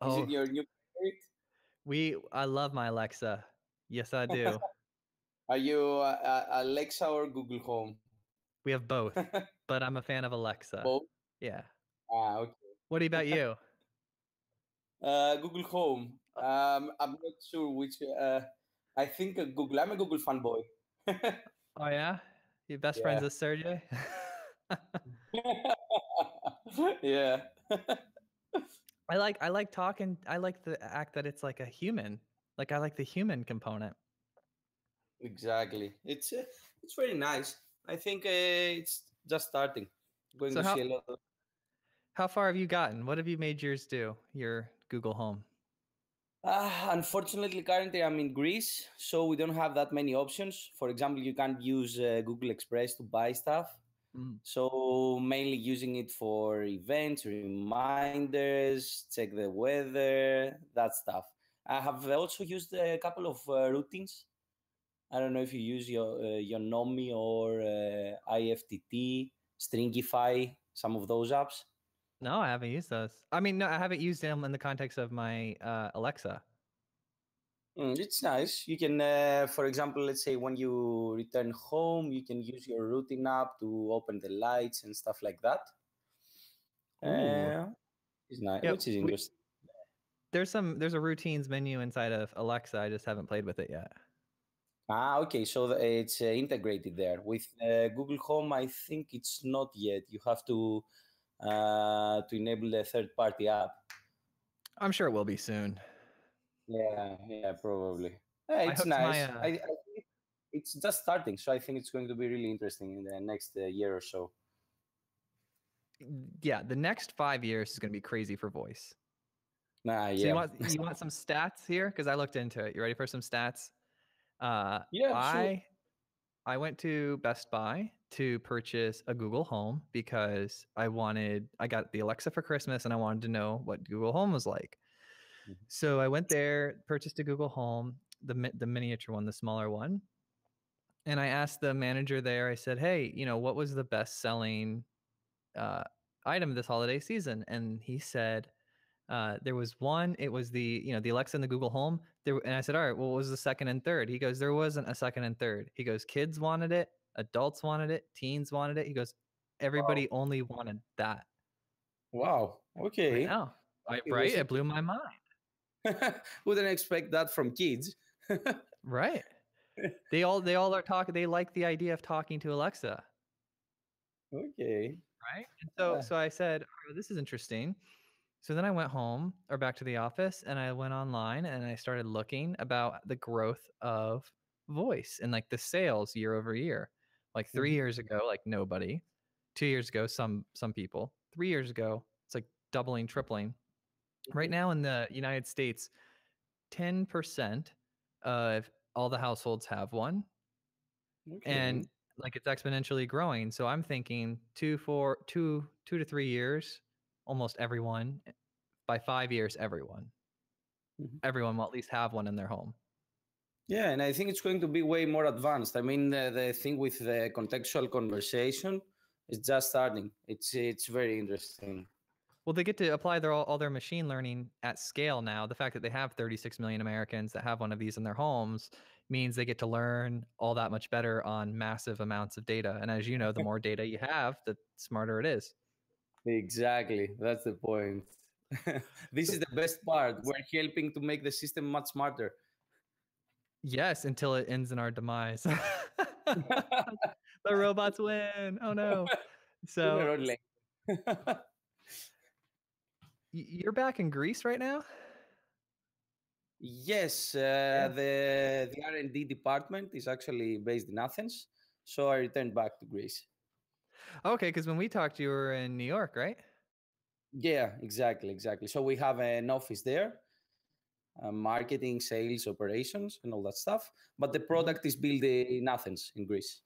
Is it Oh, your new favorite? I love my Alexa. Yes, I do. Are you Alexa or Google Home? We have both, but I'm a fan of Alexa. Both? Yeah. Okay. What about you? Google Home. I'm not sure which. I think Google. I'm a Google fanboy. Oh yeah, your best friends Yeah. with Sergey. Yeah. I like talking. I like the act that it's like a human. Like I like the human component. Exactly. It's very nice. I think it's just starting. Going So to see a lot of. how far have you gotten? What have you made yours do? Your Google Home. Unfortunately, currently I'm in Greece, so we don't have that many options. For example, you can't use Google Express to buy stuff. So mainly using it for events, reminders, check the weather, that stuff. I have also used a couple of routines. I don't know if you use your Nomi or IFTT, Stringify, some of those apps. No, I haven't used those. I mean, no, I haven't used them in the context of my Alexa. It's nice. You can, for example, let's say when you return home, you can use your routine app to open the lights and stuff like that. It's nice, Yep. which is interesting. There's a routines menu inside of Alexa. I just haven't played with it yet. Okay. So it's integrated there. With Google Home, I think it's not yet. You have to enable the third-party app. I'm sure it will be soon. Yeah, probably. It's nice. I think it's just starting, so I think it's going to be really interesting in the next year or so. Yeah, the next 5 years is going to be crazy for voice. Yeah. So you want some stats here? Because I looked into it. You ready for some stats? Sure. I went to Best Buy to purchase a Google Home because I got the Alexa for Christmas and I wanted to know what Google Home was like. Mm-hmm. So I went there, purchased a Google Home, the miniature one, the smaller one. And I asked the manager there, I said, hey, what was the best selling item this holiday season? And he said, there was one, it was the Alexa and the Google Home there. And I said, all right, well, what was the second and third? He goes, there wasn't a second and third. He goes, kids wanted it, adults wanted it, teens wanted it. He goes, everybody only wanted that. Wow. Okay. I know. Right. It blew my mind. Wouldn't expect that from kids. Right. They all are talking. They like the idea of talking to Alexa. Okay. Right. And so I said, oh, this is interesting. So then I went home or back to the office and I went online and I started looking about the growth of voice and like the sales year over year. Like 3 years ago, like nobody. 2 years ago, some people. 3 years ago, it's like doubling, tripling. Right now in the United States, 10% of all the households have one. Okay. And like it's exponentially growing. So I'm thinking 2 to 3 years, almost everyone. By 5 years, everyone will at least have one in their home. Yeah, and I think it's going to be way more advanced. I mean, the thing with the contextual conversation is just starting. It's very interesting. Well, they get to apply all their machine learning at scale now. The fact that they have 36 million Americans that have one of these in their homes means they get to learn all that much better on massive amounts of data. And as you know, the more data you have, the smarter it is. Exactly. That's the point. This is the best part. We're helping to make the system much smarter. Yes, until it ends in our demise. The robots win. Oh no. So you're back in Greece right now? Yes, the R&D department is actually based in Athens, so I returned back to Greece. Okay, because when we talked, you were in New York, right? Yeah, exactly. So we have an office there, marketing, sales, operations, and all that stuff. But the product is built in Athens, in Greece.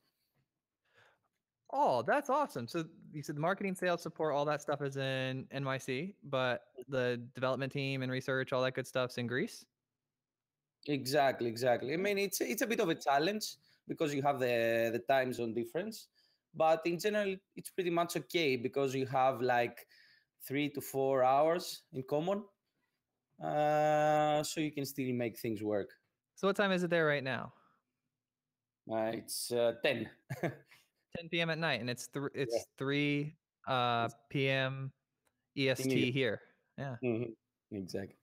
Oh, that's awesome. So you said marketing, sales, support, all that stuff is in NYC, but the development team and research, all that good stuff's in Greece? Exactly. I mean, it's a bit of a challenge because you have the time zone difference. But in general, it's pretty much okay because you have like 3 to 4 hours in common. so you can still make things work. So what time is it there right now? It's 10. 10 p.m. at night, and it's 3 p.m. EST here. Yeah. Mm-hmm. Exactly.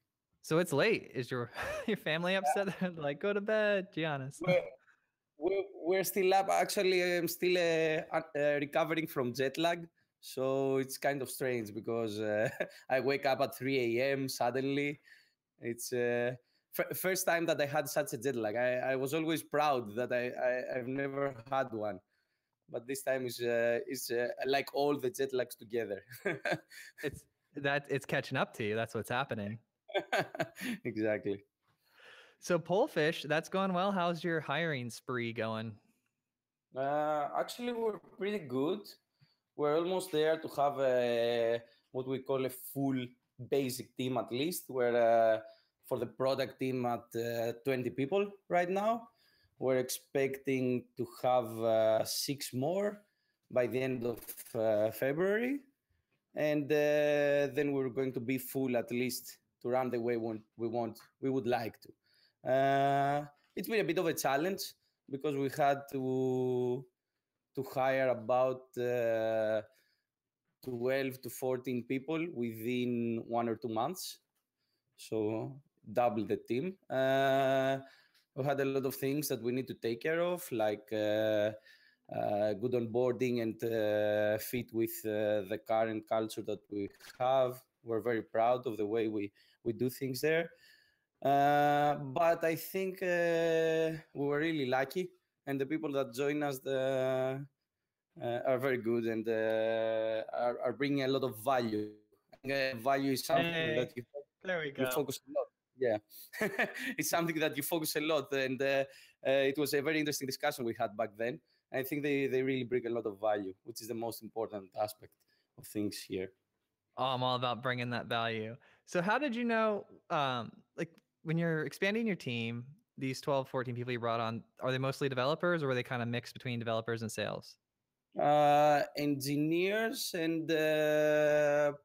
So it's late. Is your family upset? Like, go to bed, Giannis. We're still up. Actually, I'm still recovering from jet lag. So it's kind of strange because I wake up at 3 a.m. suddenly. It's first time that I had such a jet lag. I was always proud that I've never had one. But this time is like all the jet lags together. It's catching up to you. That's what's happening. Exactly. So Pollfish, that's going well. How's your hiring spree going? Actually, we're pretty good. We're almost there to have what we call a full basic team at least. We're for the product team at 20 people right now. We're expecting to have 6 more by the end of February. And then we're going to be full at least to run the way we would like to. It's been a bit of a challenge because we had to hire about 12 to 14 people within 1 or 2 months. So double the team. We had a lot of things that we need to take care of, like good onboarding and fit with the current culture that we have. We're very proud of the way we do things there. But I think we were really lucky, and the people that join us are very good and are bringing a lot of value. I think value is something that you focus a lot. Yeah, it's something that you focus a lot, and it was a very interesting discussion we had back then. I think they really bring a lot of value, which is the most important aspect of things here. Oh, I'm all about bringing that value. So how did you know, like when you're expanding your team, these 12, 14 people you brought on, are they mostly developers or were they kind of mixed between developers and sales? Engineers and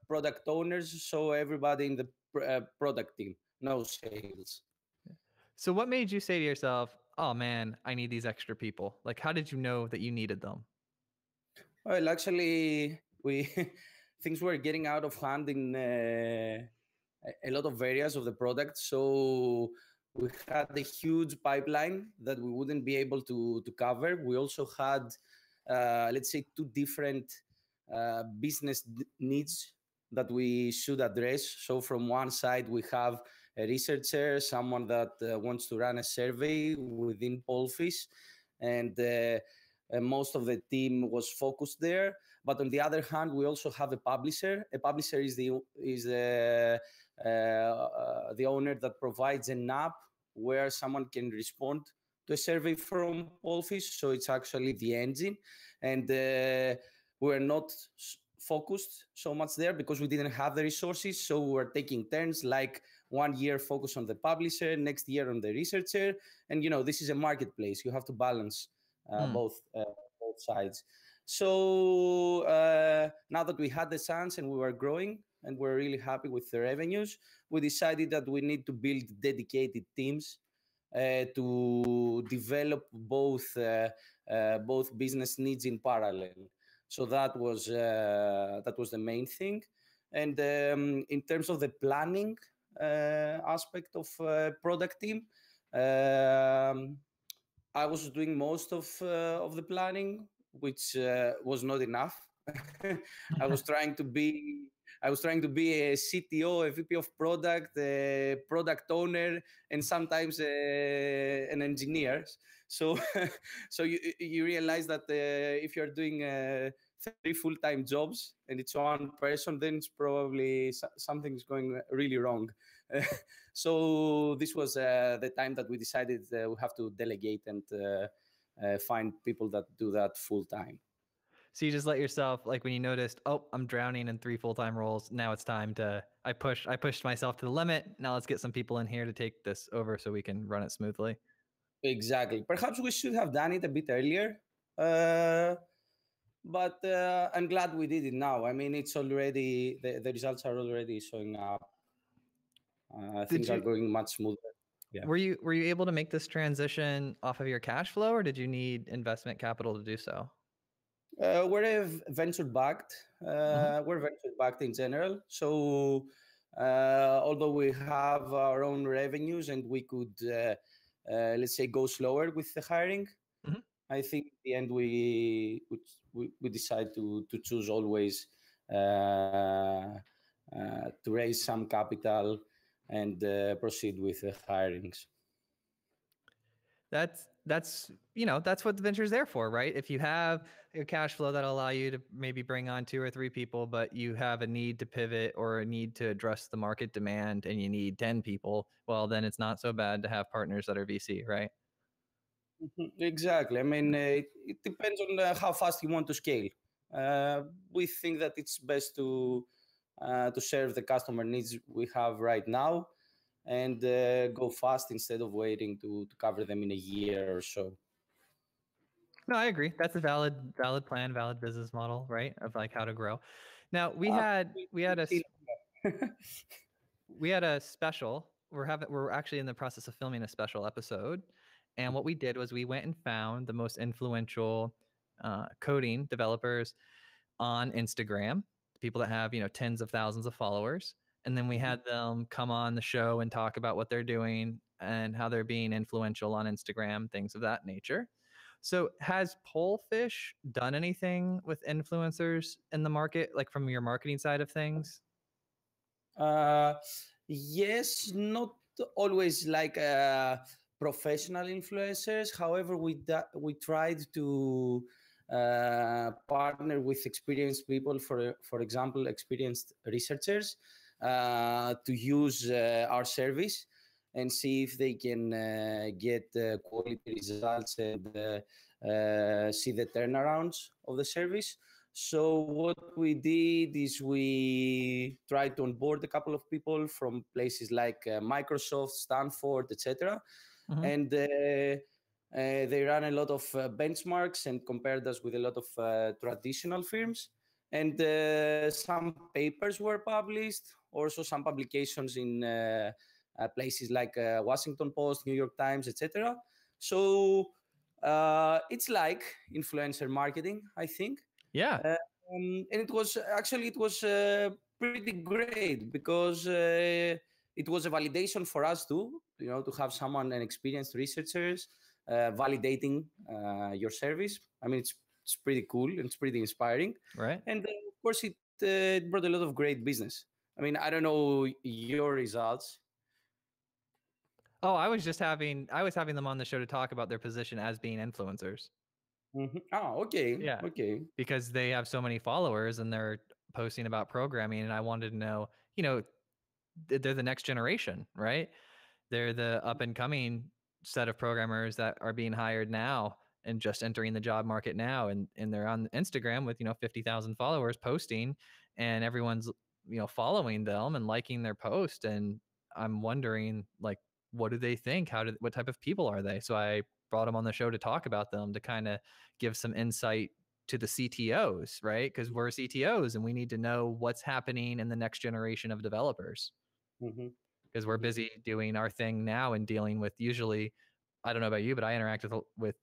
product owners. So everybody in the product team, no sales. So what made you say to yourself, oh man, I need these extra people? Like, how did you know that you needed them? Well, actually, we things were getting out of hand in a lot of areas of the product. So we had a huge pipeline that we wouldn't be able to cover. We also had, let's say, two different business needs that we should address. So from one side, we have a researcher, someone that wants to run a survey within Pollfish, and most of the team was focused there. But on the other hand, we also have a publisher. A publisher is the owner that provides an app where someone can respond to a survey from Pollfish. So it's actually the engine, and we're not focused so much there because we didn't have the resources. So we were taking turns, like 1 year focus on the publisher, next year on the researcher, and this is a marketplace. You have to balance both sides. So now that we had the chance and we were growing and we're really happy with the revenues, we decided that we need to build dedicated teams to develop both business needs in parallel. So that was the main thing. And in terms of the planning aspect of product team, I was doing most of the planning, which was not enough. I was trying to be a CTO, a VP of product, a product owner, and sometimes an engineer. So, so you realize that if you're doing 3 full-time jobs and it's one person, then it's probably something's going really wrong. So this was the time that we decided we have to delegate and find people that do that full-time. So you just let yourself, like when you noticed, oh, I'm drowning in 3 full-time roles. Now it's time to, I pushed myself to the limit. Now let's get some people in here to take this over so we can run it smoothly. Exactly. Perhaps we should have done it a bit earlier. But I'm glad we did it now. I mean, it's already, the results are already showing up. things are going much smoother. Yeah. Were you able to make this transition off of your cash flow, or did you need investment capital to do so? We're venture backed. We're venture backed in general. So although we have our own revenues and we could, let's say, go slower with the hiring, I think at the end we decide to choose always to raise some capital and proceed with the hirings. That's that's what the venture is there for, right? If you have a cash flow that'll allow you to maybe bring on 2 or 3 people, but you have a need to pivot or a need to address the market demand and you need 10 people, well, then it's not so bad to have partners that are VC, right? Exactly. I mean, it depends on how fast you want to scale. We think that it's best to serve the customer needs we have right now and go fast instead of waiting to cover them in a year or so. No, I agree. That's a valid plan, valid business model, right? Of like how to grow. Now we had a special. We're actually in the process of filming a special episode, and what we did was we went and found the most influential coding developers on Instagram, people that have tens of thousands of followers, and then we had them come on the show and talk about what they're doing and how they're being influential on Instagram, things of that nature. So has Pollfish done anything with influencers in the market, like from your marketing side of things? Yes, not always like professional influencers. However, we tried to partner with experienced people, for example, experienced researchers, to use our service and see if they can get quality results and see the turnarounds of the service. So what we did is we tried to onboard a couple of people from places like Microsoft, Stanford, etc. And they ran a lot of benchmarks and compared us with a lot of traditional firms. And some papers were published, also some publications in places like Washington Post, New York Times, etc. So it's like influencer marketing, I think. Yeah. And it was pretty great because it was a validation for us too, to have someone, an experienced researchers, validating your service. I mean, it's pretty cool and it's pretty inspiring. Right. And of course, it brought a lot of great business. I mean, I don't know your results. Oh, I was having them on the show to talk about their position as being influencers. Oh, okay. Yeah. Okay. Because they have so many followers and they're posting about programming, and I wanted to know, they're the next generation, right? They're the up and coming set of programmers that are being hired now and just entering the job market now, and they're on Instagram with 50,000 followers posting, and everyone's following them and liking their post, and I'm wondering, like, what do they think? What type of people are they? So I brought them on the show to talk about them, to kind of give some insight to the CTOs, right? Because we're CTOs and we need to know what's happening in the next generation of developers. Because we're busy doing our thing now and dealing with, usually, I don't know about you, but I interact with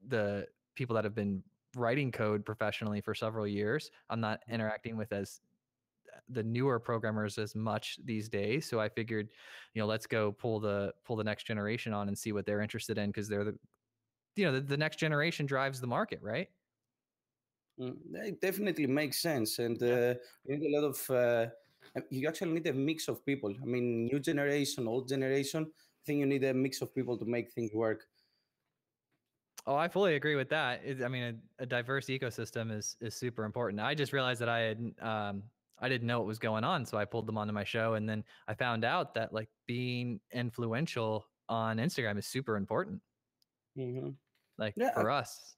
the people that have been writing code professionally for several years. I'm not interacting with the newer programmers as much these days. So I figured, let's go pull the next generation on and see what they're interested in, because they're the next generation drives the market, right? It definitely makes sense. And you need a lot of, you actually need a mix of people. I mean, new generation, old generation, I think you need a mix of people to make things work. Oh, I fully agree with that. I mean, a diverse ecosystem is super important. I just realized that I didn't know what was going on, so I pulled them onto my show, and then I found out that, like, being influential on Instagram is super important. Like, for us,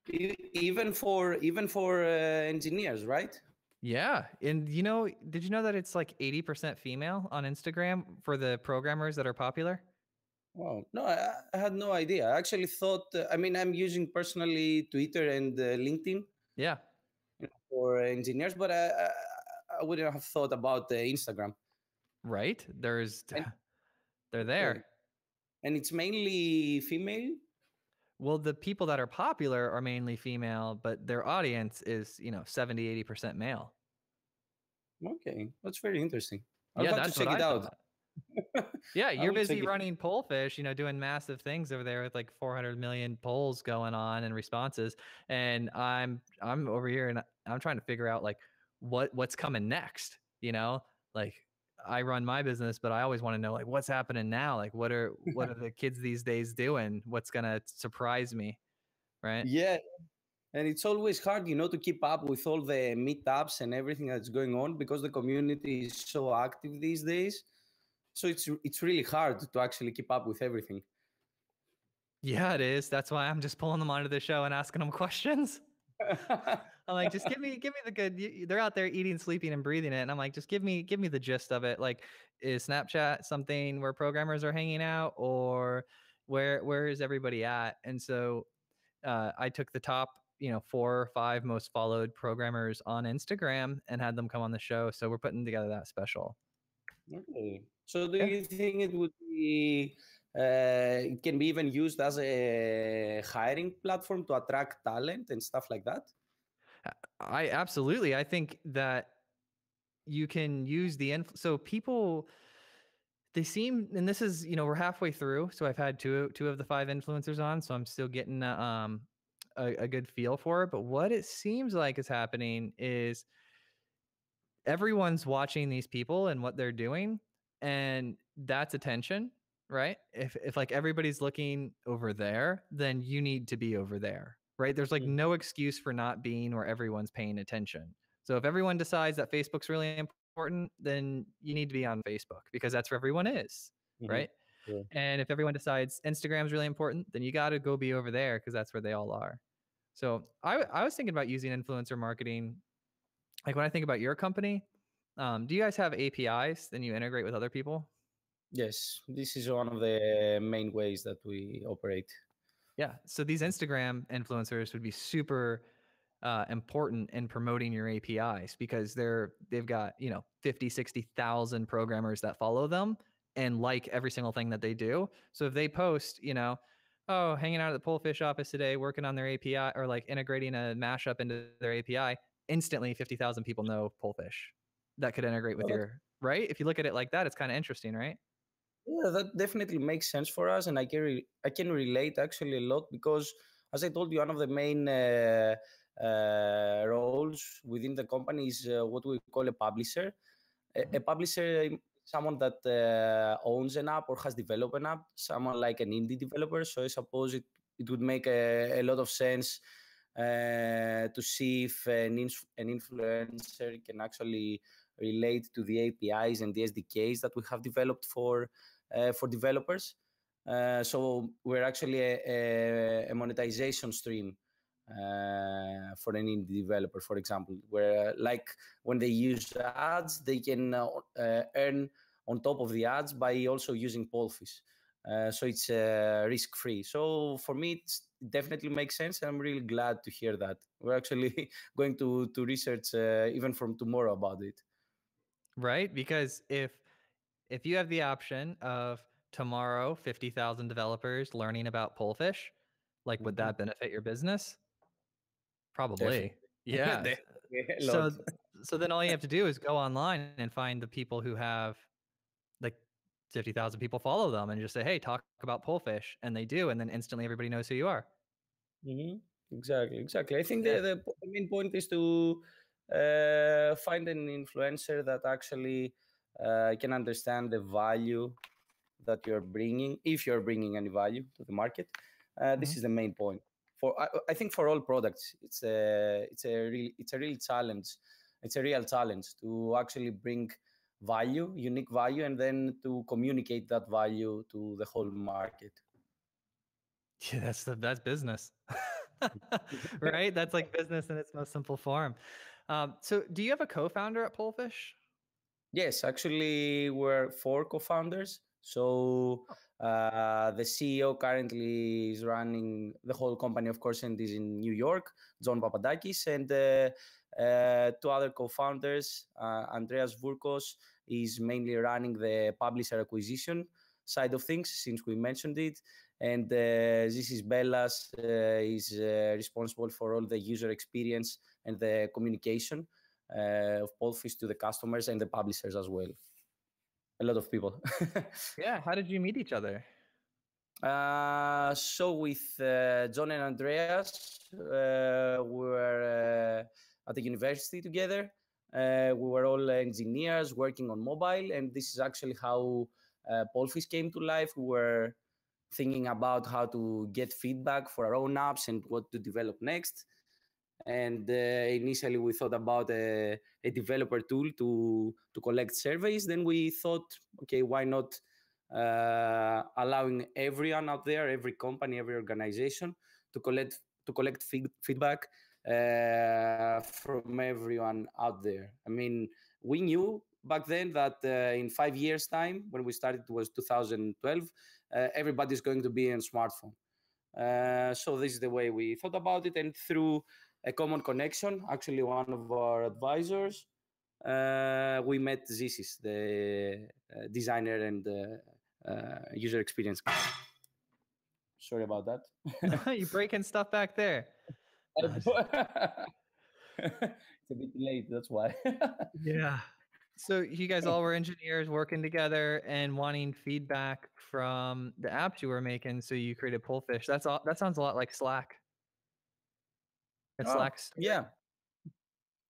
even for engineers, right? Yeah. And did you know that it's like 80% female on Instagram for the programmers that are popular? Wow. No, I had no idea. I actually thought, I mean, I'm using personally Twitter and LinkedIn. Yeah. For engineers, but I wouldn't have thought about Instagram. right? And, They're okay. there. And it's mainly female? Well, the people that are popular are mainly female, but their audience is, 70, 80% male. Okay, that's very interesting. I'll Yeah, have to that's what check it I out. thought. Yeah, I you're will check busy it. running Pollfish, doing massive things over there with like 400 million polls going on and responses. And I'm over here and I'm trying to figure out like what's coming next, Like I run my business, but I always want to know like what's happening now? Like what are the kids these days doing? What's going to surprise me, right? Yeah, and it's always hard, to keep up with all the meetups and everything that's going on because the community is so active these days. So it's really hard to actually keep up with everything. Yeah, it is. That's why I'm just pulling them onto the show and asking them questions. I'm like, just give me the good. They're out there eating, sleeping, and breathing it, and I'm like, just give me the gist of it. Like, is Snapchat something where programmers are hanging out, or where is everybody at? And so, I took the top, 4 or 5 most followed programmers on Instagram and had them come on the show. So we're putting together that special. Okay. So do Yeah. you think it would be, it can be even used as a hiring platform to attract talent and stuff like that? I think that you can use so people, they seem, and this is, we're halfway through, so I've had two of the 5 influencers on, so I'm still getting a good feel for it. But what it seems like is happening is everyone's watching these people and what they're doing, and that's attention, right? If like everybody's looking over there, then you need to be over there, right? There's like no excuse for not being where everyone's paying attention. So if everyone decides that Facebook's really important, then you need to be on Facebook because that's where everyone is, right? Yeah. And if everyone decides Instagram's really important, then you got to go be over there because that's where they all are. So I was thinking about using influencer marketing. Like when I think about your company, do you guys have APIs then you integrate with other people? Yes, this is one of the main ways that we operate. Yeah. So these Instagram influencers would be super important in promoting your APIs because they've got 50, 60,000 programmers that follow them and like every single thing that they do. So if they post, oh, hanging out at the Pollfish office today, working on their API or like integrating a mashup into their API, instantly 50,000 people know Pollfish that could integrate with your, right? If you look at it like that, it's kind of interesting, right? Yeah, that definitely makes sense for us, and I can relate actually a lot because, as I told you, one of the main roles within the company is what we call a publisher. A publisher is someone that owns an app or has developed an app, someone like an indie developer. So I suppose it would make a lot of sense to see if an influencer can actually relate to the APIs and the SDKs that we have developed for developers. So we're actually a monetization stream for an indie developer, for example, where like when they use ads, they can earn on top of the ads by also using Pollfish. So it's risk-free. So for me, it definitely makes sense, and I'm really glad to hear that. We're actually going to research even from tomorrow about it. Right? Because if you have the option of tomorrow 50,000 developers learning about Pollfish, like would that benefit your business? Probably. Definitely. Yeah. Definitely a lot. So then all you have to do is go online and find the people who have like 50,000 people follow them and just say, "Hey, talk about Pollfish," and they do, and then instantly everybody knows who you are. Mm-hmm. Exactly, exactly. I think Yeah. the main point is to find an influencer that actually can understand the value that you're bringing, if you're bringing any value to the market. This is the main point. I think for all products, it's a real challenge. It's a real challenge to actually bring value, unique value, and then to communicate that value to the whole market. Yeah, that's business. Right? That's like business in its most simple form. So do you have a co-founder at Pollfish? Yes, actually, we're 4 co-founders. So the CEO currently is running the whole company, of course, and is in New York, John Papadakis, and 2 other co-founders, Andreas Vurkos is mainly running the publisher acquisition side of things, since we mentioned it. And this is Bellas is responsible for all the user experience and the communication of Pollfish to the customers and the publishers as well. A lot of people. Yeah. How did you meet each other? So with John and Andreas, we were at the university together. We were all engineers working on mobile, and this is actually how Pollfish came to life. We were thinking about how to get feedback for our own apps and what to develop next. And initially we thought about a developer tool to collect surveys. Then we thought, okay, why not allowing everyone out there, every company, every organization to collect feedback from everyone out there. I mean, we knew back then that in 5 years' time, when we started, it was 2012, everybody's going to be on smartphone. So this is the way we thought about it, and through a common connection, actually one of our advisors, we met Zisis, the designer and user experience guy. Sorry about that. You breaking stuff back there. It's a bit late, that's why. Yeah. So you guys all were engineers working together and wanting feedback from the apps you were making. So you created Pollfish. That's all. That sounds a lot like Slack. Slack's. Yeah.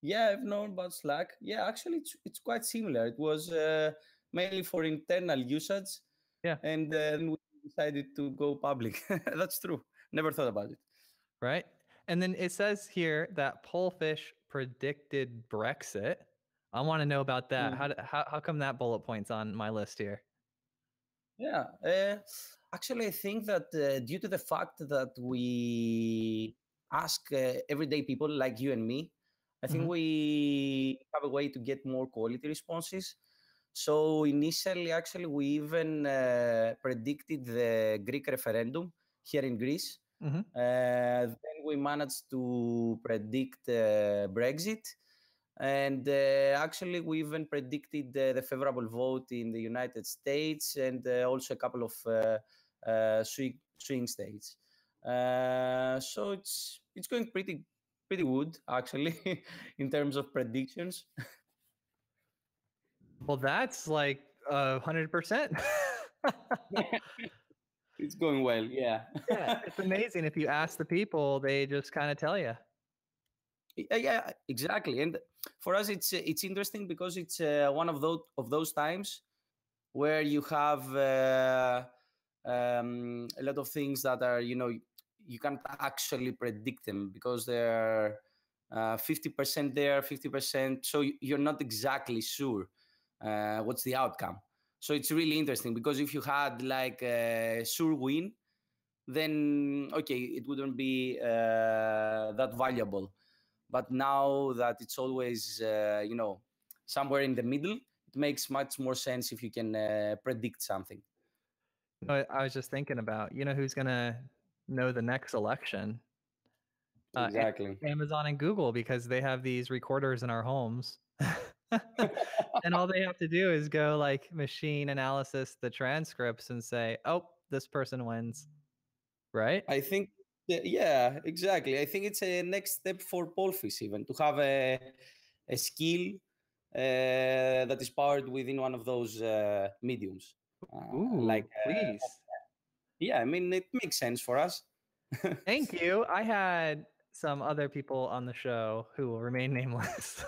Yeah, I've known about Slack. Yeah, actually, it's quite similar. It was mainly for internal usage. Yeah. And then we decided to go public. That's true. Never thought about it. Right. And then it says here that Pollfish predicted Brexit. I want to know about that. How come that bullet point's on my list here? Yeah. Actually, I think that due to the fact that we ask everyday people like you and me, I think we have a way to get more quality responses. So initially, actually, we even predicted the Greek referendum here in Greece. Then we managed to predict Brexit. And actually, we even predicted the favorable vote in the United States and also a couple of swing states. So it's going pretty good, actually, in terms of predictions. Well, that's like 100%. It's going well, yeah. Yeah, it's amazing. If you ask the people, they just kind of tell you. Yeah, exactly. And for us, it's interesting because it's one of those times where you have a lot of things that are, you can't actually predict them because they're 50% there, 50%. So you're not exactly sure what's the outcome. So it's really interesting because if you had like a sure win, then okay, it wouldn't be that valuable. But now that it's always, somewhere in the middle, it makes much more sense if you can predict something. I was just thinking about, who's going to know the next election? Exactly. Amazon and Google, because they have these recorders in our homes. And all they have to do is go like machine analysis the transcripts and say, oh, this person wins. Right? I think, yeah, exactly. I think it's a next step for Pollfish even to have a skill that is powered within one of those mediums. Ooh, please. Yeah, I mean, it makes sense for us. Thank you. I had some other people on the show who will remain nameless.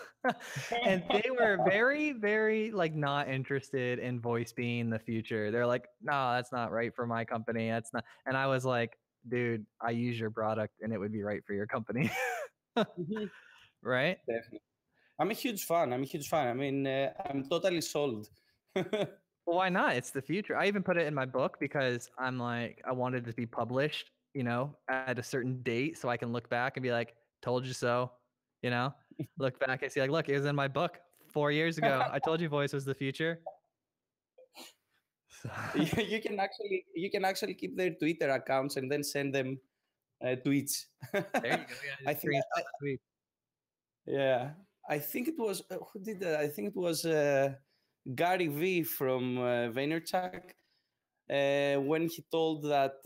And they were very, very like not interested in voice being the future. They're like, no, that's not right for my company. That's not. And I was like, dude, I use your product and it would be right for your company. Right? Definitely. I'm a huge fan. I mean, I'm totally sold. Well, why not? It's the future. I even put it in my book because I'm like, I wanted it to be published, at a certain date so I can look back and be like, told you so, look back and see like, look, it was in my book 4 years ago. I told you voice was the future. So. You can actually keep their Twitter accounts and then send them tweets. There you go. Yeah, I think. Yeah, I think it was who did that? I think it was Gary V from Vaynerchuk, when he told that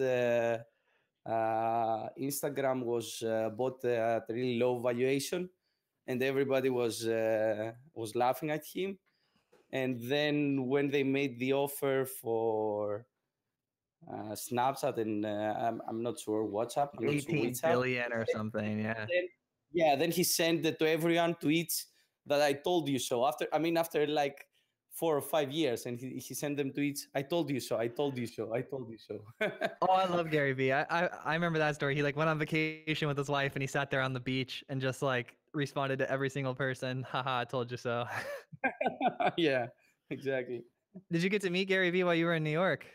Instagram was bought at a really low valuation, and everybody was laughing at him. And then when they made the offer for Snapchat and I'm not sure WhatsApp, I'm not sure 18 which app. billion or something. Yeah. Then he sent it to everyone tweets that I told you so. After like 4 or 5 years, and he sent them tweets. I told you so. I told you so. I told you so. Oh, I love Gary Vee. I remember that story. He like went on vacation with his wife and he sat there on the beach and just like responded to every single person. Haha, I told you so. Yeah, exactly. Did you get to meet Gary Vee while you were in New York?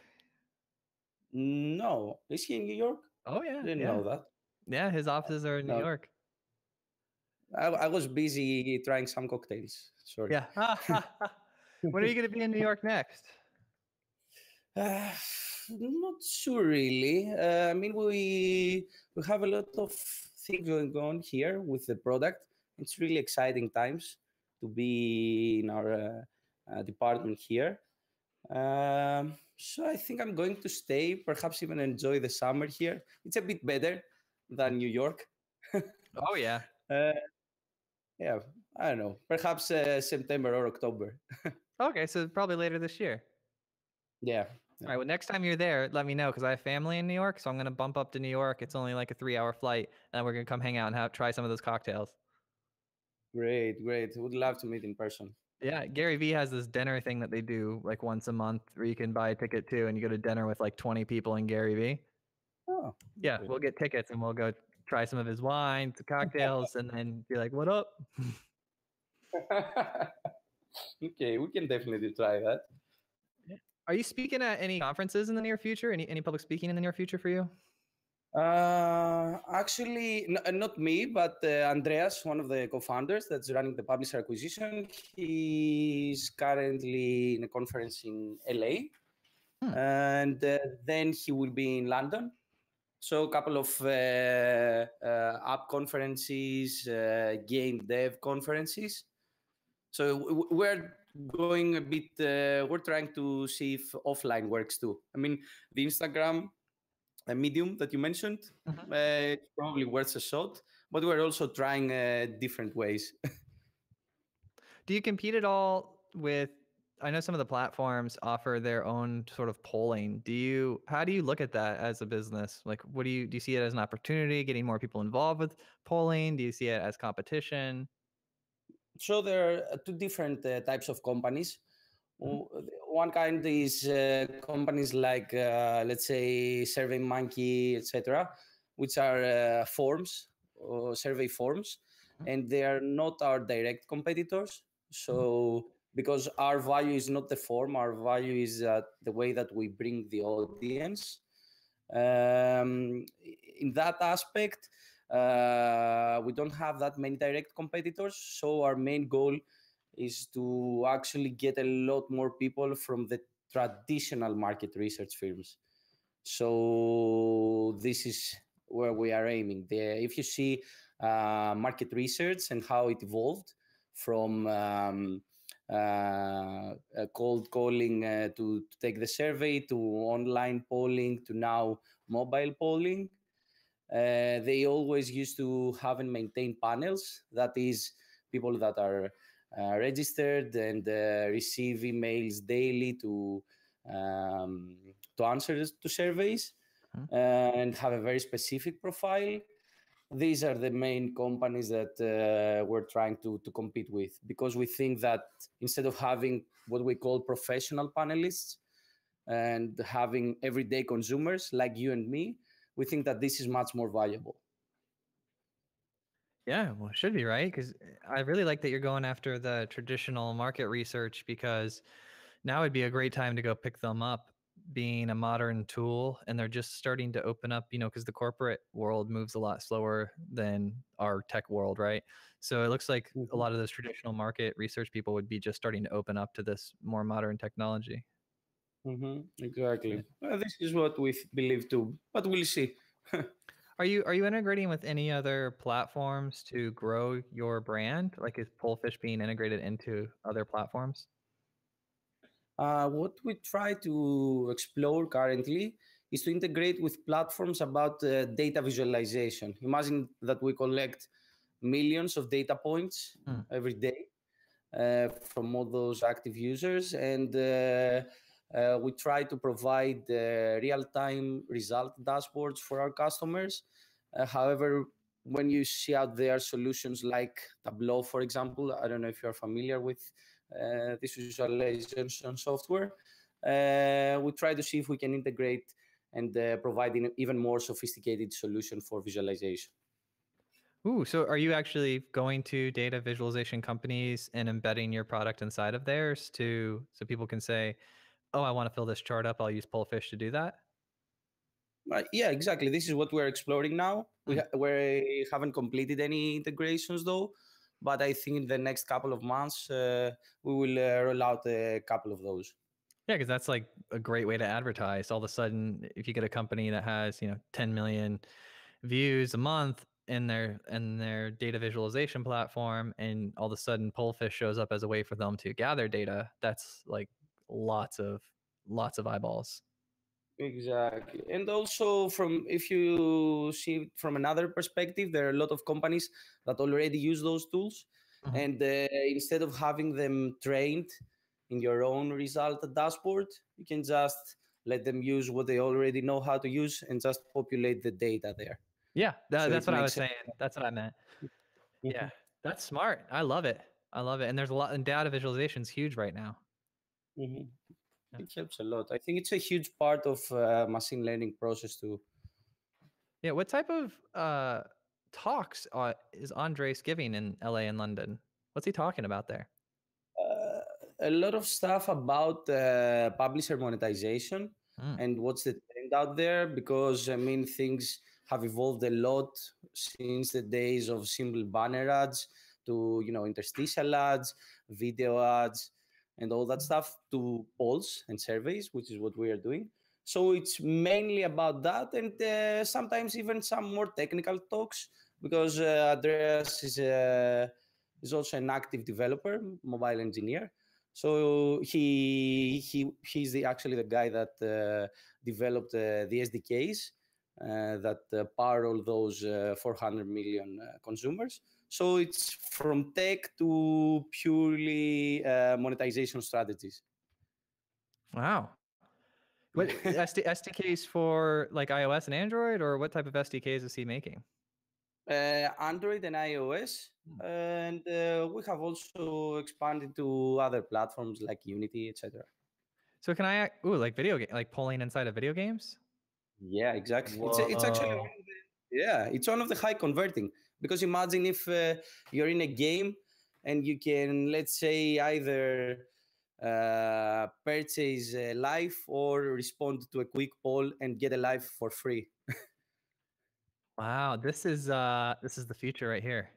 No, is he in New York? Oh yeah, I didn't yeah. know that. Yeah, his offices are in New No, York. I was busy trying some cocktails. Sorry. Yeah. When are you going to be in New York next? Uh, Not sure really. We have a lot of things going on here with the product. It's really exciting times to be in our department here. So I think I'm going to stay, perhaps even enjoy the summer here. It's a bit better than New York. Oh yeah. Yeah, I don't know. Perhaps September or October. Okay, so probably later this year. Yeah. All right. Well, next time you're there, let me know because I have family in New York, so I'm gonna bump up to New York. It's only like a 3-hour flight, and we're gonna come hang out and try some of those cocktails. Great, great. Would love to meet in person. Yeah, Gary Vee has this dinner thing that they do like once a month where you can buy a ticket to, and you go to dinner with like 20 people in Gary Vee. Oh, Yeah, okay. we'll get tickets and we'll go try some of his wines, cocktails, and then be like, "What up?" Okay, we can definitely try that. Are you speaking at any conferences in the near future? Any public speaking in the near future for you? Actually, not me, but Andreas, one of the co-founders that's running the publisher acquisition. He's currently in a conference in LA, and then he will be in London. So a couple of app conferences, game dev conferences. So we're going a bit, we're trying to see if offline works too. I mean, the Instagram medium that you mentioned, it's probably worth a shot, but we're also trying different ways. Do you compete at all with, I know some of the platforms offer their own sort of polling. How do you look at that as a business? Like, do you see it as an opportunity, getting more people involved with polling? Do you see it as competition? So there are two different types of companies. One kind is companies like, let's say, SurveyMonkey, etc., which are forms or survey forms, and they are not our direct competitors. So because our value is not the form, our value is the way that we bring the audience. In that aspect, we don't have that many direct competitors. So our main goal is to actually get a lot more people from the traditional market research firms. So this is where we are aiming. If you see market research and how it evolved from cold calling to take the survey, to online polling, to now mobile polling, they always used to have and maintain panels. That is, people that are registered and receive emails daily to answer to surveys and have a very specific profile. These are the main companies that we're trying to compete with, because we think that instead of having what we call professional panelists and having everyday consumers like you and me, we think that this is much more valuable. Yeah, well, it should be, right? Because I really like that you're going after the traditional market research, because now would be a great time to go pick them up, being a modern tool. And they're just starting to open up, because the corporate world moves a lot slower than our tech world, right? So it looks like a lot of those traditional market research people would be just starting to open up to this more modern technology. Exactly. Well, this is what we believe too, but we'll see. Are you integrating with any other platforms to grow your brand? Like, is Pollfish being integrated into other platforms? What we try to explore currently is to integrate with platforms about data visualization. Imagine that we collect millions of data points every day from all those active users, and we try to provide real-time result dashboards for our customers. However, when you see out there solutions like Tableau, for example, I don't know if you're familiar with this visualization software, we try to see if we can integrate and provide an even more sophisticated solution for visualization. Ooh, so are you actually going to data visualization companies and embedding your product inside of theirs so people can say, oh, I want to fill this chart up, I'll use Pollfish to do that? Yeah, exactly. This is what we're exploring now. We haven't completed any integrations though, but I think in the next couple of months we will roll out a couple of those. Yeah, because that's like a great way to advertise. All of a sudden, if you get a company that has 10 million views a month in their data visualization platform, and all of a sudden Pollfish shows up as a way for them to gather data, that's like lots of eyeballs. Exactly. And also if you see it from another perspective, there are a lot of companies that already use those tools. And instead of having them trained in your own result dashboard, you can just let them use what they already know how to use and just populate the data there. Yeah, that's what I was sense. saying. That's what I meant. Mm-hmm. Yeah, that's smart. I love it. And there's a lot, and data visualization is huge right now. Mm-hmm. It helps a lot. I think it's a huge part of machine learning process too. Yeah, what type of talks is Andres giving in LA and London? What's he talking about there? A lot of stuff about publisher monetization and what's the trend out there, because I mean things have evolved a lot since the days of simple banner ads to interstitial ads, video ads, and all that stuff, to polls and surveys, which is what we are doing. So it's mainly about that, and sometimes even some more technical talks, because Andreas is also an active developer, mobile engineer. So he's actually the guy that developed the SDKs that power all those 400 million consumers. So it's from tech to purely monetization strategies. Wow. What SDKs for like iOS and Android, or what type of SDKs is he making? Android and iOS, and we have also expanded to other platforms like Unity, etc. So can I like video game, like polling inside of video games? Yeah, exactly. Whoa. It's actually it's one of the high converting, because imagine if you're in a game and you can, let's say, either purchase a life or respond to a quick poll and get a life for free. Wow, this is the future right here.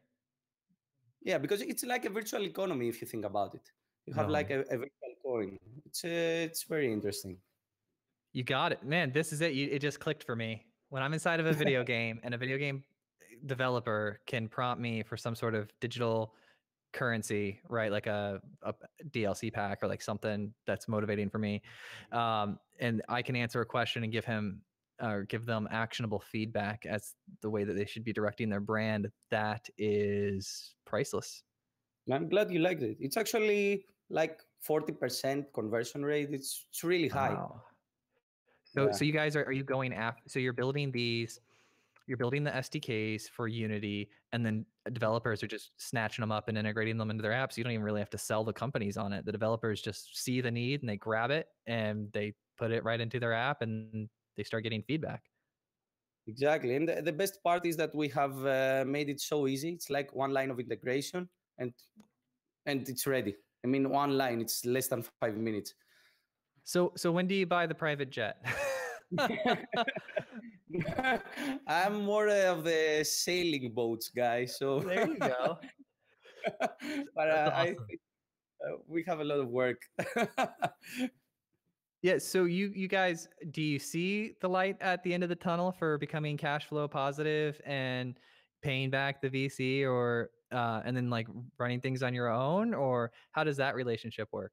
Yeah, because it's like a virtual economy if you think about it. You have like a virtual coin. It's very interesting. You got it, man. This is it. It just clicked for me. When I'm inside of a video game and a video game developer can prompt me for some sort of digital currency, right? Like a DLC pack or like something that's motivating for me. And I can answer a question and give them actionable feedback as the way that they should be directing their brand. That is priceless. I'm glad you liked it. It's actually like 40% conversion rate. It's really high. Wow. So you guys are you going after? So you're building the SDKs for Unity, and then developers are just snatching them up and integrating them into their apps. You don't even really have to sell the companies on it. The developers just see the need and they grab it and they put it right into their app and they start getting feedback. Exactly. And the best part is that we have made it so easy. It's like one line of integration and it's ready. I mean, one line, it's less than 5 minutes. So when do you buy the private jet? I'm more of the sailing boats guy. So there you go. But That's I awesome. think we have a lot of work. Yeah. So you guys, do you see the light at the end of the tunnel for becoming cash flow positive and paying back the VC, or and then like running things on your own, or how does that relationship work?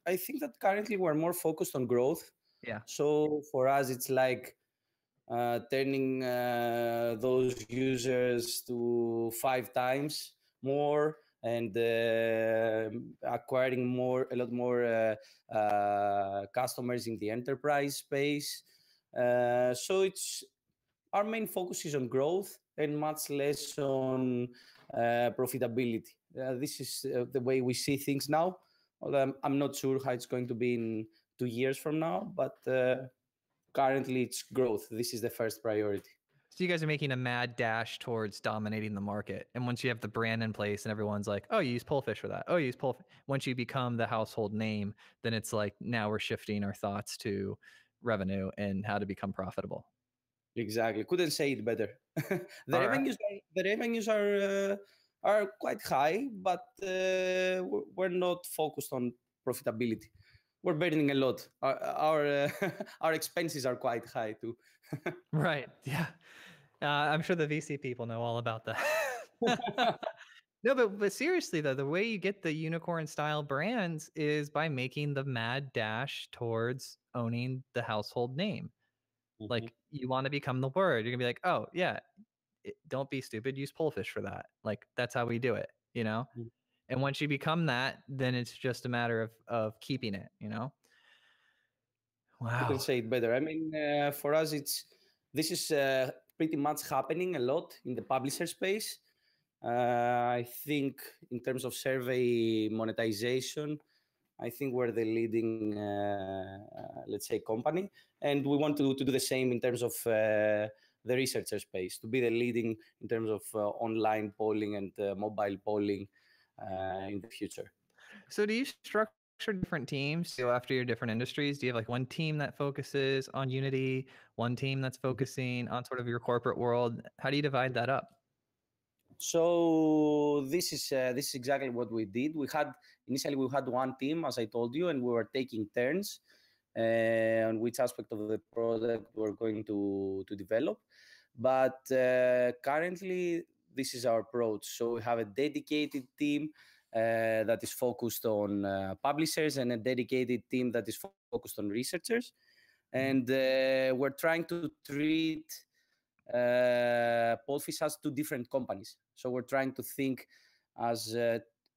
I think that currently we're more focused on growth. Yeah. So for us, it's like turning those users to 5 times more and acquiring a lot more customers in the enterprise space. So it's our main focus is on growth and much less on profitability. This is the way we see things now. Although I'm not sure how it's going to be in 2 years from now, but currently it's growth. This is the first priority. So you guys are making a mad dash towards dominating the market. And once you have the brand in place and everyone's like, oh, you use Pollfish for that. Oh, you use Pollfish. Once you become the household name, then it's like, now we're shifting our thoughts to revenue and how to become profitable. Exactly. Couldn't say it better. The revenues are quite high, but we're not focused on profitability. We're burning a lot. Our expenses are quite high too. Right. Yeah. I'm sure the VC people know all about that. No, but seriously though, the way you get the unicorn style brands is by making the mad dash towards owning the household name. Mm-hmm. Like you want to become the word. You're gonna be like, oh yeah, don't be stupid. Use Pollfish for that. Like that's how we do it, you know. Mm-hmm. And once you become that, then it's just a matter of keeping it, you know. Wow. You can say it better. I mean, for us, this is pretty much happening a lot in the publisher space. I think in terms of survey monetization, I think we're the leading, let's say, company. And we want to do the same in terms of the researcher space, to be the leading in terms of online polling and mobile polling in the future. So do you structure different teams to go after your different industries? Do you have like one team that focuses on Unity, one team that's focusing on sort of your corporate world? How do you divide that up? So this is exactly what we did. Initially we had one team, as I told you, and we were taking turns on which aspect of the product we're going to develop. But currently, this is our approach. So we have a dedicated team that is focused on publishers and a dedicated team that is focused on researchers. And we're trying to treat Pollfish has two different companies. So we're trying to think as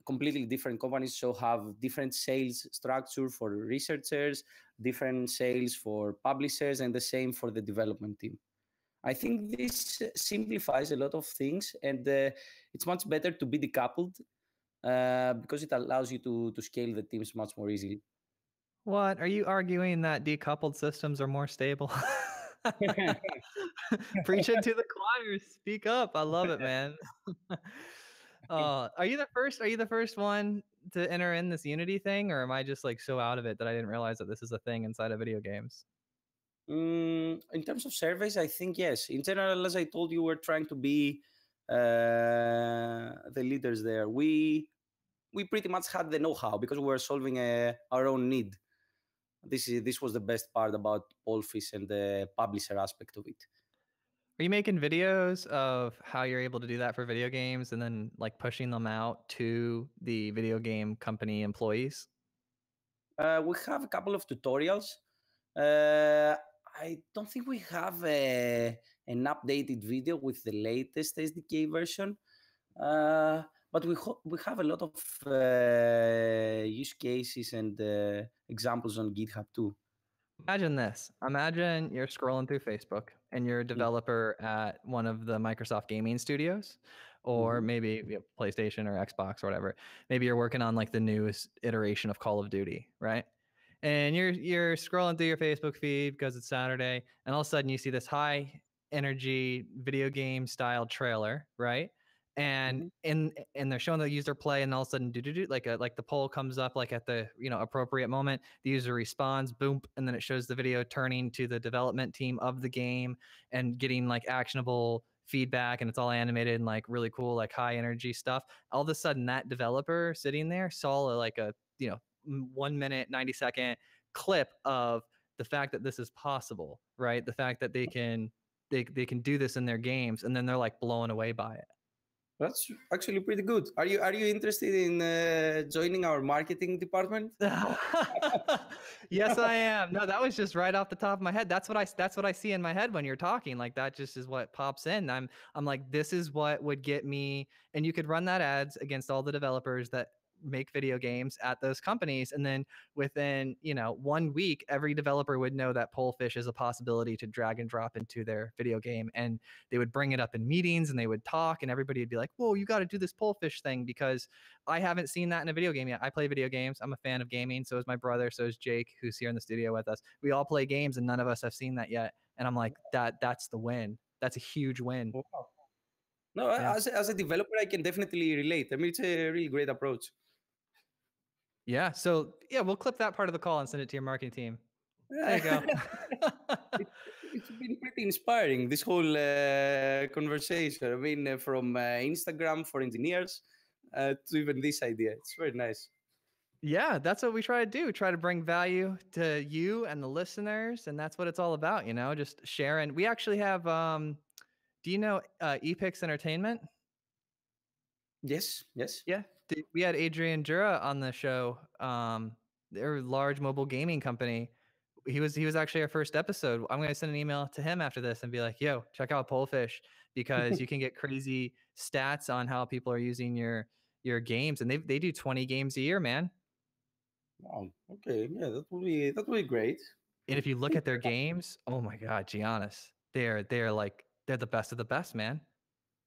completely different companies. So have different sales structure for researchers, different sales for publishers, and the same for the development team. I think this simplifies a lot of things, and it's much better to be decoupled because it allows you to scale the teams much more easily. What? Are you arguing that decoupled systems are more stable? Preach it to the choir. Speak up. I love it, man. Are you the first one to enter in this Unity thing, or am I just like so out of it that I didn't realize that this is a thing inside of video games? In terms of surveys, I think yes. In general, as I told you, we're trying to be the leaders there. We pretty much had the know-how because we were solving our own need. This was the best part about Pollfish and the publisher aspect of it. Are you making videos of how you're able to do that for video games and then like pushing them out to the video game company employees? We have a couple of tutorials. I don't think we have an updated video with the latest SDK version, but we have a lot of use cases and examples on GitHub too. Imagine this. Imagine you're scrolling through Facebook and you're a developer at one of the Microsoft gaming studios, or maybe PlayStation or Xbox or whatever. Maybe you're working on like the newest iteration of Call of Duty, right? And you're scrolling through your Facebook feed because it's Saturday, and all of a sudden you see this high energy video game style trailer, right? And and they're showing the user play, and all of a sudden like the poll comes up like at the appropriate moment. The user responds, boom, and then it shows the video turning to the development team of the game and getting like actionable feedback, and it's all animated and like really cool, like high energy stuff. All of a sudden, that developer sitting there saw like a 1 minute 90-second clip of the fact that this is possible, right? The fact that they can do this in their games, and then they're like blown away by it. That's actually pretty good. Are you interested in joining our marketing department? Yes, I am. No, that was just right off the top of my head. That's what I see in my head when you're talking. Like that just is what pops in. I'm like, this is what would get me. And you could run that ads against all the developers that make video games at those companies, and then within 1 week every developer would know that Pollfish is a possibility to drag and drop into their video game, and they would bring it up in meetings and they would talk, and everybody would be like, whoa, you got to do this Pollfish thing, because I haven't seen that in a video game yet. I play video games. I'm a fan of gaming. So is my brother. So is Jake, who's here in the studio with us. We all play games and none of us have seen that yet. And I'm like, that's the win. That's a huge win. Wow. No, Yeah. as a developer, I can definitely relate. I mean, it's a really great approach. Yeah. So yeah, we'll clip that part of the call and send it to your marketing team. There you go. It's been pretty inspiring, this whole conversation. I mean, from Instagram for engineers to even this idea. It's very nice. Yeah, that's what we try to do. Try to bring value to you and the listeners, and that's what it's all about. Just sharing. We actually have. Do you know Epix Entertainment? Yes. Yeah, we had Adrian Jura on the show. They're a large mobile gaming company. He was actually our first episode. I'm going to send an email to him after this and be like, yo, check out Pollfish, because you can get crazy stats on how people are using your games, and they do 20 games a year, man. Wow. Okay. Yeah, that will be great. And if you look at their games, oh my God, Giannis, they're the best of the best, man.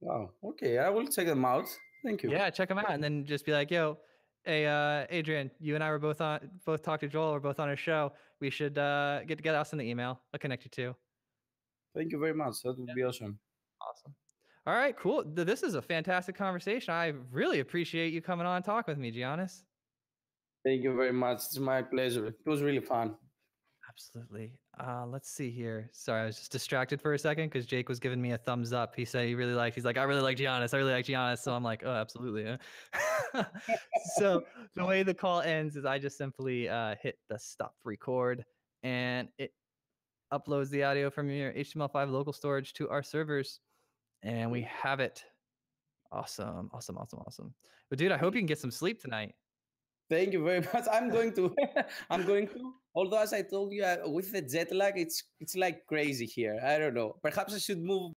Wow. Okay, I will check them out. Thank you. Yeah, check them out, and then just be like, yo, hey, Adrian, you and I were both talked to Joel. We're both on a show. We should get together. I'll send the email. I'll connect you too. Thank you very much. That would be awesome. Awesome. All right, cool. This is a fantastic conversation. I really appreciate you coming on and talking with me, Giannis. Thank you very much. It's my pleasure. It was really fun. Absolutely. Let's see here. Sorry, I was just distracted for a second because Jake was giving me a thumbs up. He said he's like, I really like Giannis. I really like Giannis. So I'm like, oh, absolutely. So the way the call ends is I just simply hit the stop record, and it uploads the audio from your HTML5 local storage to our servers, and we have it. Awesome. But dude, I hope you can get some sleep tonight. Thank you very much. I'm going to. Although, as I told you, with the jet lag, it's like crazy here. I don't know. Perhaps I should move